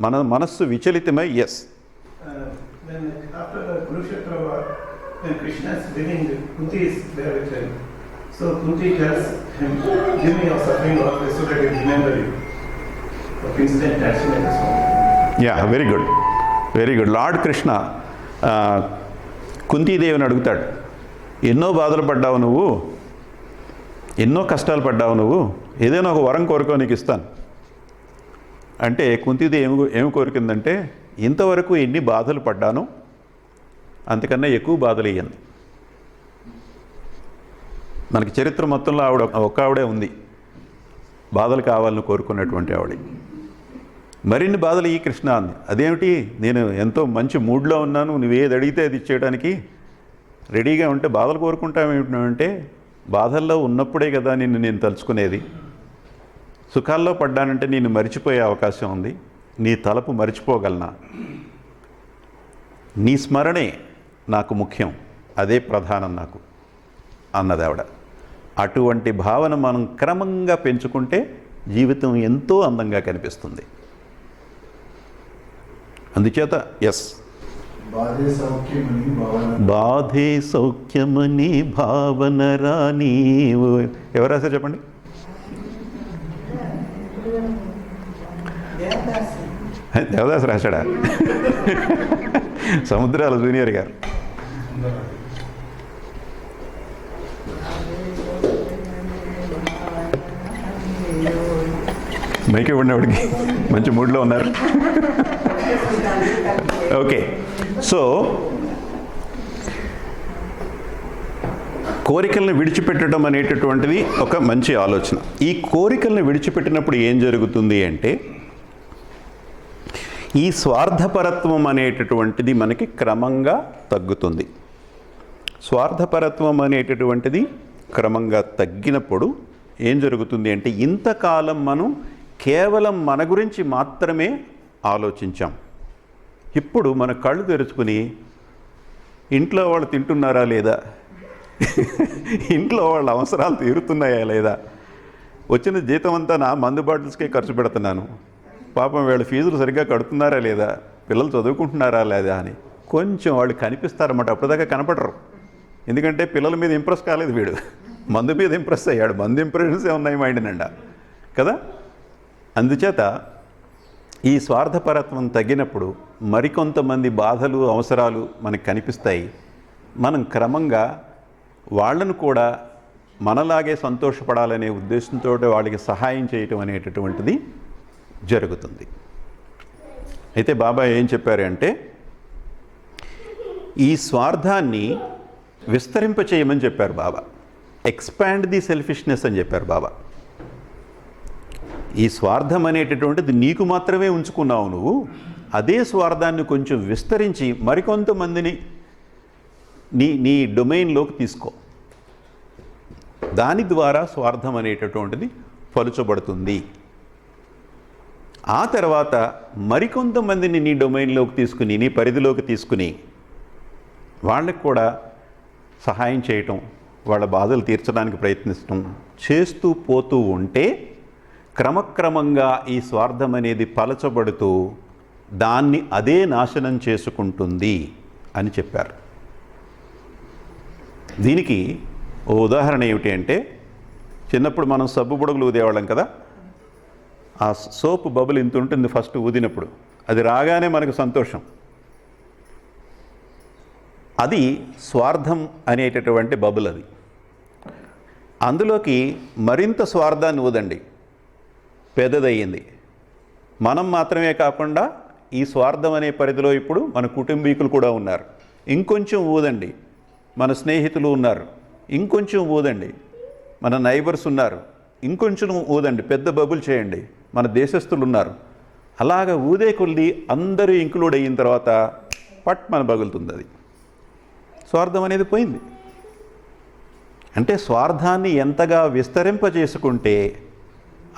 మన మనస్సు విచలితమై Then after the Kurukshetra war, when Krishna is living, Kunti is there with him. So Kunti tells him, give me your suffering always so that I remember you. Of instant attachment is one. Yeah, very good. Very good. Lord Krishna కుంతీదేవిని అడుగుతాడు, ఎన్నో బాధలు పడ్డావు నువ్వు, ఎన్నో కష్టాలు పడ్డావు నువ్వు, ఏదైనా ఒక వరం కోరుకో, నీకు ఇస్తాను అంటే కుంతీదేవి ఏమి కోరికిందంటే, ఇంతవరకు ఎన్ని బాధలు పడ్డానో అంతకన్నా ఎక్కువ బాధలు ఇయ్యండి. మనకి చరిత్ర మొత్తంలో ఒక్క ఆవిడే ఉంది బాధలు కావాలని కోరుకున్నటువంటి ఆవిడ. మరిన్ని బాధలు ఈ కృష్ణ అంది. అదేమిటి, నేను ఎంతో మంచి మూడ్లో ఉన్నాను, నువ్వు ఏది అడిగితే అది ఇచ్చేయడానికి రెడీగా ఉంటే బాధలు కోరుకుంటామేమిటంటే, బాధల్లో ఉన్నప్పుడే కదా నిన్ను నేను తలుచుకునేది. సుఖాల్లో పడ్డానంటే నేను మరిచిపోయే అవకాశం ఉంది. నీ తలపు మరిచిపోగలనా? నీ స్మరణే నాకు ముఖ్యం, అదే ప్రధానం నాకు అన్నది ఆవిడ. అటువంటి భావన మనం క్రమంగా పెంచుకుంటే జీవితం ఎంతో అందంగా కనిపిస్తుంది. అందుచేత బాధే సౌఖ్యమని భావన రాని. ఎవరు రాశారు చెప్పండి? దేవదాస్ రాశాడా? సముద్రాల జూనియర్ గారు. మైక్ ఇవ్వండి ఆవిడకి, మంచి మూడ్లో ఉన్నారు. ఓకే, సో కోరికలను విడిచిపెట్టడం అనేటటువంటిది ఒక మంచి ఆలోచన. ఈ కోరికలను విడిచిపెట్టినప్పుడు ఏం జరుగుతుంది అంటే ఈ స్వార్థపరత్వం అనేటటువంటిది మనకి క్రమంగా తగ్గుతుంది. స్వార్థపరత్వం అనేటటువంటిది క్రమంగా తగ్గినప్పుడు ఏం జరుగుతుంది అంటే ఇంతకాలం మనం కేవలం మన గురించి మాత్రమే ఆలోచించాం. ఇప్పుడు మన కళ్ళు తెరుచుకుని ఇంట్లో వాళ్ళు తింటున్నారా లేదా, ఇంట్లో వాళ్ళ అవసరాలు తీరుతున్నాయా లేదా, వచ్చిన జీతం అంతా నా మందు బాటిల్స్కే ఖర్చు పెడుతున్నాను, పాపం వీళ్ళ ఫీజులు సరిగ్గా కడుతున్నారా లేదా, పిల్లలు చదువుకుంటున్నారా లేదా అని కొంచెం వాళ్ళు కనిపిస్తారన్నమాట. అప్పటిదాకా కనపడరు, ఎందుకంటే పిల్లల మీద ఇంప్రెస్ కాలేదు వీడు, మందు మీద ఇంప్రెస్ అయ్యాడు. మందు ఇంప్రెషన్సే ఉన్నాయి మైండ్ నిండా కదా. అందుచేత ఈ స్వార్థపరత్వం తగ్గినప్పుడు మరికొంతమంది బాధలు అవసరాలు మనకు కనిపిస్తాయి. మనం క్రమంగా వాళ్ళను కూడా మనలాగే సంతోషపడాలనే ఉద్దేశంతో వాళ్ళకి సహాయం చేయటం అనేటటువంటిది జరుగుతుంది. అయితే బాబా ఏం చెప్పారు అంటే ఈ స్వార్థాన్ని విస్తరింపచేయమని చెప్పారు బాబా. ఎక్స్పాండ్ ది సెల్ఫిష్నెస్ అని చెప్పారు బాబా. ఈ స్వార్థం అనేటటువంటిది నీకు మాత్రమే ఉంచుకున్నావు నువ్వు, అదే స్వార్థాన్ని కొంచెం విస్తరించి మరికొంతమందిని నీ డొమైన్లోకి తీసుకో. దాని ద్వారా స్వార్థం అనేటటువంటిది పలుచబడుతుంది. ఆ తర్వాత మరికొంతమందిని నీ డొమైన్లోకి తీసుకుని, నీ పరిధిలోకి తీసుకుని వాళ్ళకి కూడా సహాయం చేయటం, వాళ్ళ బాధలు తీర్చడానికి ప్రయత్నించడం చేస్తూ పోతూ ఉంటే క్రమక్రమంగా ఈ స్వార్థం అనేది పలచబడుతూ దాన్ని అదే నాశనం చేసుకుంటుంది అని చెప్పారు. దీనికి ఓ ఉదాహరణ ఏమిటి అంటే, చిన్నప్పుడు మనం సబ్బు బుడగలు ఊదేవాళ్ళం కదా, ఆ సోపు బబుల్ ఇంత ఉంటుంది ఫస్ట్ ఊదినప్పుడు, అది రాగానే మనకు సంతోషం. అది స్వార్థం అనేటటువంటి బబుల్. అది అందులోకి మరింత స్వార్థాన్ని ఊదండి, పెద్దదయ్యింది. మనం మాత్రమే కాకుండా ఈ స్వార్థం అనే పరిధిలో ఇప్పుడు మన కుటుంబీకులు కూడా ఉన్నారు. ఇంకొంచెం ఊదండి, మన స్నేహితులు ఉన్నారు. ఇంకొంచెం ఊదండి, మన నైబర్స్ ఉన్నారు. ఇంకొంచెం ఊదండి, పెద్ద బబుల్ చేయండి, మన దేశస్తులు ఉన్నారు. అలాగ ఊదే కొద్ది అందరూ ఇంక్లూడ్ అయిన తర్వాత పట్ మన పగులుతుంది. అది స్వార్థం అనేది పోయింది. అంటే స్వార్థాన్ని ఎంతగా విస్తరింపజేసుకుంటే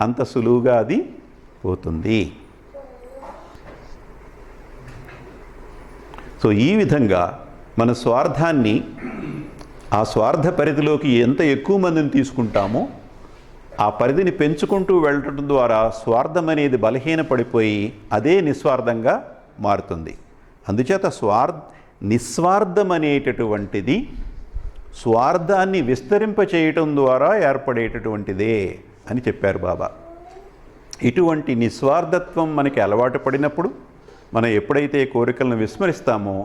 అంత సులువుగా అది పోతుంది. సో ఈ విధంగా మన స్వార్థాన్ని, ఆ స్వార్థ పరిధిలోకి ఎంత ఎక్కువ మందిని తీసుకుంటామో ఆ పరిధిని పెంచుకుంటూ వెళ్ళటం ద్వారా స్వార్థం అనేది బలహీనపడిపోయి అదే నిస్వార్థంగా మారుతుంది. అందుచేత నిస్వార్థం అనేటటువంటిది స్వార్థాన్ని విస్తరింపచేయటం ద్వారా ఏర్పడేటటువంటిదే అని చెప్పారు బాబా. ఇటువంటి నిస్వార్థత్వం మనకి అలవాటు పడినప్పుడు, మనం ఎప్పుడైతే కోరికలను విస్మరిస్తామో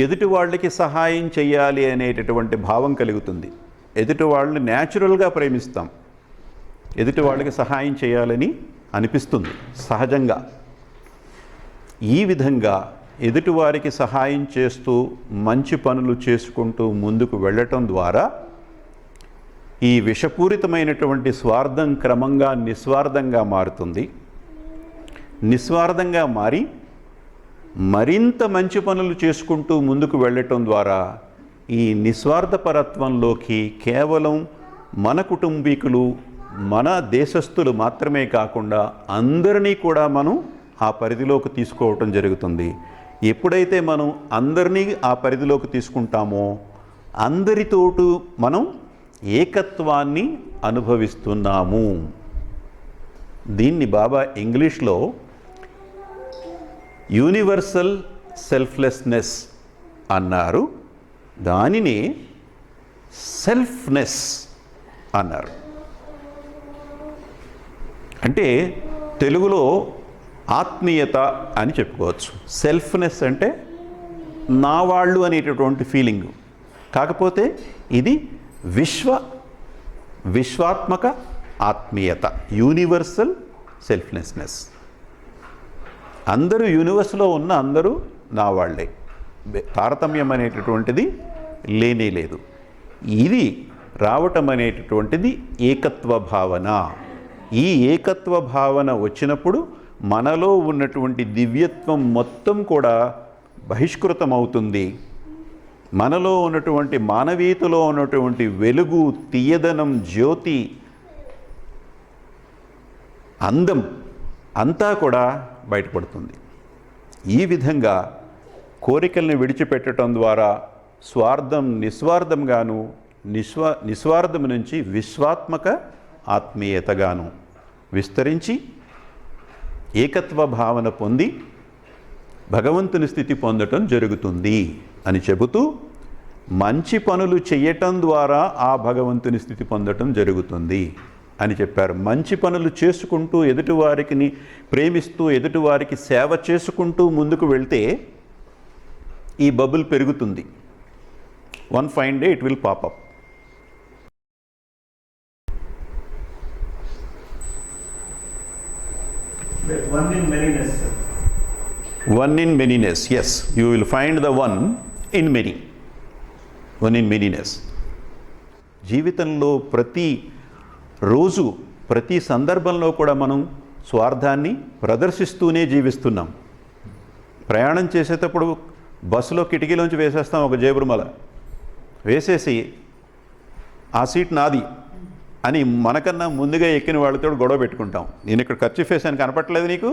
ఎదుటి వాళ్ళకి సహాయం చేయాలి అనేటటువంటి భావం కలుగుతుంది. ఎదుటి వాళ్ళని న్యాచురల్గా ప్రేమిస్తాం, ఎదుటి వాళ్ళకి సహాయం చేయాలని అనిపిస్తుంది సహజంగా. ఈ విధంగా ఎదుటివారికి సహాయం చేస్తూ మంచి పనులు చేసుకుంటూ ముందుకు వెళ్ళటం ద్వారా ఈ విషపూరితమైనటువంటి స్వార్థం క్రమంగా నిస్వార్థంగా మారుతుంది. నిస్వార్థంగా మారి మరింత మంచి పనులు చేసుకుంటూ ముందుకు వెళ్ళటం ద్వారా ఈ నిస్వార్థపరత్వంలోకి కేవలం మన కుటుంబీకులు, మన దేశస్థులు మాత్రమే కాకుండా అందరినీ కూడా మనం ఆ పరిధిలోకి తీసుకోవటం జరుగుతుంది. ఎప్పుడైతే మనం అందరినీ ఆ పరిధిలోకి తీసుకుంటామో అందరితోటూ మనం ఏకత్వాన్ని అనుభవిస్తున్నాము. దీన్ని బాబా ఇంగ్లీష్లో యూనివర్సల్ సెల్ఫ్లెస్నెస్ అన్నారు, దానిని సెల్ఫ్నెస్ అన్నారు. అంటే తెలుగులో ఆత్మీయత అని చెప్పుకోవచ్చు. సెల్ఫ్నెస్ అంటే నా వాళ్ళు అనేటటువంటి ఫీలింగు, కాకపోతే ఇది విశ్వాత్మక ఆత్మీయత, యూనివర్సల్ సెల్ఫ్లెస్నెస్. అందరూ యూనివర్స్లో ఉన్న అందరూ నా వాళ్ళే, తారతమ్యం అనేటటువంటిది లేనే లేదు. ఇది రావటం అనేటటువంటిది ఏకత్వ భావన. ఈ ఏకత్వ భావన వచ్చినప్పుడు మనలో ఉన్నటువంటి దివ్యత్వం మొత్తం కూడా బహిష్కృతం అవుతుంది. మనలో ఉన్నటువంటి మానవీయతలో ఉన్నటువంటి వెలుగు, తీయదనం, జ్యోతి, అందం అంతా కూడా బయటపడుతుంది. ఈ విధంగా కోరికల్ని విడిచిపెట్టడం ద్వారా స్వార్థం నిస్వార్థంగాను, నిస్వార్థం నుంచి విశ్వాత్మక ఆత్మీయతగాను విస్తరించి ఏకత్వ భావన పొంది భగవంతుని స్థితి పొందటం జరుగుతుంది అని చెబుతూ, మంచి పనులు చేయటం ద్వారా ఆ భగవంతుని స్థితి పొందటం జరుగుతుంది అని చెప్పారు. మంచి పనులు చేసుకుంటూ, ఎదుటివారికి ప్రేమిస్తూ, ఎదుటివారికి సేవ చేసుకుంటూ ముందుకు వెళ్తే ఈ బబుల్ పెరుగుతుంది. One fine day it will pop up. One in manyness. One in manyness, yes. You will find the one in many. One in manyness. జీవితంలో ప్రతి రోజు, ప్రతి సందర్భంలో కూడా మనం స్వార్థాన్ని ప్రదర్శిస్తూనే జీవిస్తున్నాం. ప్రయాణం చేసేటప్పుడు బస్సులో కిటికీలోంచి వేసేస్తాం ఒక జేబురుమల, వేసేసి ఆ సీట్ నాది అని మనకన్నా ముందుగా ఎక్కిన వాళ్ళతో గొడవ పెట్టుకుంటాం. నేను ఇక్కడ ఖర్చు వేసాను, కనపట్టలేదు నీకు?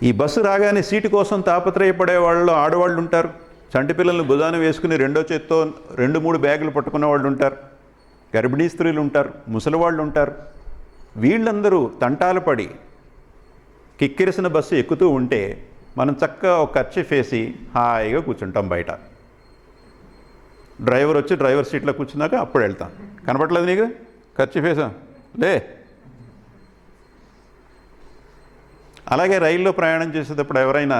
ఈ బస్సు రాగానే సీటు కోసం తాపత్రయపడే వాళ్ళు ఆడవాళ్ళు ఉంటారు. చంటి పిల్లల్ని భుజాన వేసుకుని రెండో చేత్తో 2-3 బ్యాగులు పట్టుకున్న వాళ్ళు ఉంటారు. గర్భిణీ స్త్రీలు ఉంటారు, ముసలివాళ్ళు ఉంటారు. వీళ్ళందరూ తంటాలు పడి కిక్కిరిసిన బస్సు ఎక్కుతూ ఉంటే మనం చక్కగా ఒక ఖర్చు వేసి హాయిగా కూర్చుంటాం బయట. డ్రైవర్ వచ్చి డ్రైవర్ సీట్లో కూర్చున్నాక అప్పుడు వెళ్తాం. కనపడలేదు నీకు? ఖర్చు వేసాం లే. అలాగే రైల్లో ప్రయాణం చేసేటప్పుడు ఎవరైనా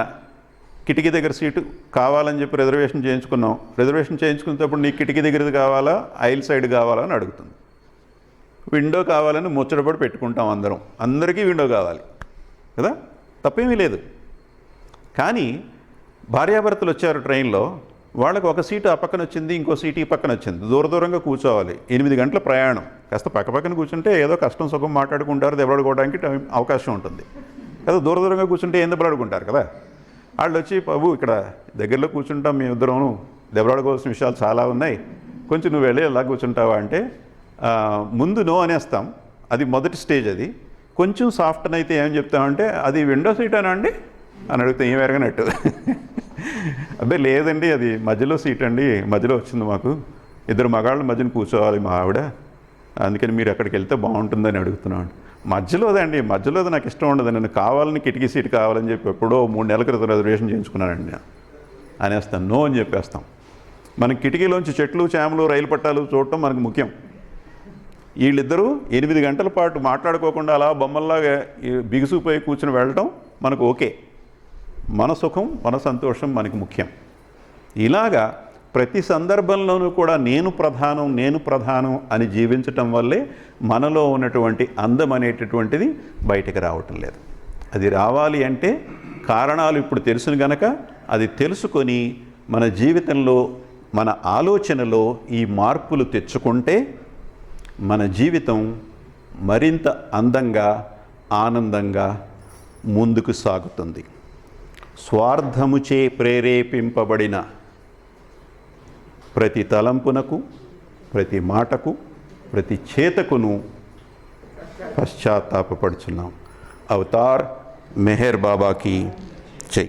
కిటికీ దగ్గర సీటు కావాలని చెప్పి రిజర్వేషన్ చేయించుకున్నాం. రిజర్వేషన్ చేయించుకునేటప్పుడు నీకు కిటికీ దగ్గరది కావాలా, ఐల్ సైడ్ కావాలా అని అడుగుతుంది. విండో కావాలని ముచ్చటపడి పెట్టుకుంటాం అందరం. అందరికీ విండో కావాలి కదా, తప్పేమీ లేదు. కానీ భార్యాభర్తలు వచ్చారు ట్రైన్లో, వాళ్ళకు ఒక సీటు ఆ పక్కన వచ్చింది, ఇంకో సీటు ఈ పక్కన వచ్చింది. దూరంగా కూర్చోవాలి. 8 గంటల ప్రయాణం. కాస్త పక్కన కూర్చుంటే ఏదో కష్టం సుఖం మాట్లాడుకుంటారు, దెబ్బలాడుకోవడానికి అవకాశం ఉంటుంది కదా. దూరంగా కూర్చుంటే ఏం దెబ్బలాడుకుంటారు కదా. వాళ్ళు వచ్చి, బాబు ఇక్కడ దగ్గరలో కూర్చుంటాం, మేము ఇద్దరం దెబ్బలాడుకోవాల్సిన విషయాలు చాలా ఉన్నాయి, కొంచెం నువ్వు వెళ్ళి ఎలా కూర్చుంటావా అంటే ముందు నో అనేస్తాం. అది మొదటి స్టేజ్. అది కొంచెం సాఫ్ట్ అయితే ఏం చెప్తామంటే, అది విండో సీట్ అనా అండి అని అడిగితే ఏం ఎరగనట్టు. అదే లేదండి, అది మధ్యలో సీట్ అండి, మధ్యలో వచ్చింది మాకు, 2 మగాళ్ళ మధ్యన కూర్చోవాలి మా ఆవిడ, అందుకని మీరు అక్కడికి వెళ్తే బాగుంటుందని అడుగుతున్నాను. మధ్యలోదండి, మధ్యలోది నాకు ఇష్టం ఉండదు, నేను కావాలని కిటికీ సీట్ కావాలని చెప్పి ఎప్పుడో 3 నెలల క్రితం రిజర్వేషన్ చేయించుకున్నానండి నేను అనేస్తాను. నో అని చెప్పేస్తాం. మనకి కిటికీలోంచి చెట్లు, చేమలు, రైలు పట్టాలు చూడటం మనకు ముఖ్యం. వీళ్ళిద్దరూ 8 గంటల పాటు మాట్లాడుకోకుండా అలా బొమ్మల్లాగా బిగుసుపోయి కూర్చుని వెళ్ళటం మనకు ఓకే. మన సుఖం, మన సంతోషం మనకు ముఖ్యం. ఇలాగా ప్రతి సందర్భంలోనూ కూడా నేను ప్రధానం అని జీవించటం వల్లే మనలో ఉన్నటువంటి అందం అనేటటువంటిది బయటకు రావటం లేదు. అది రావాలి అంటే కారణాలు ఇప్పుడు తెలుసును గనక అది తెలుసుకొని మన జీవితంలో, మన ఆలోచనలో ఈ మార్పులు తెచ్చుకుంటే మన జీవితం మరింత అందంగా, ఆనందంగా ముందుకు సాగుతుంది. స్వార్థముచే ప్రేరేపింపబడిన ప్రతి తలంపునకు, ప్రతి మాటకు, ప్రతి చేతకును పశ్చాత్తాపపడుచున్నాం. అవతార్ మెహర్ బాబాకి జై.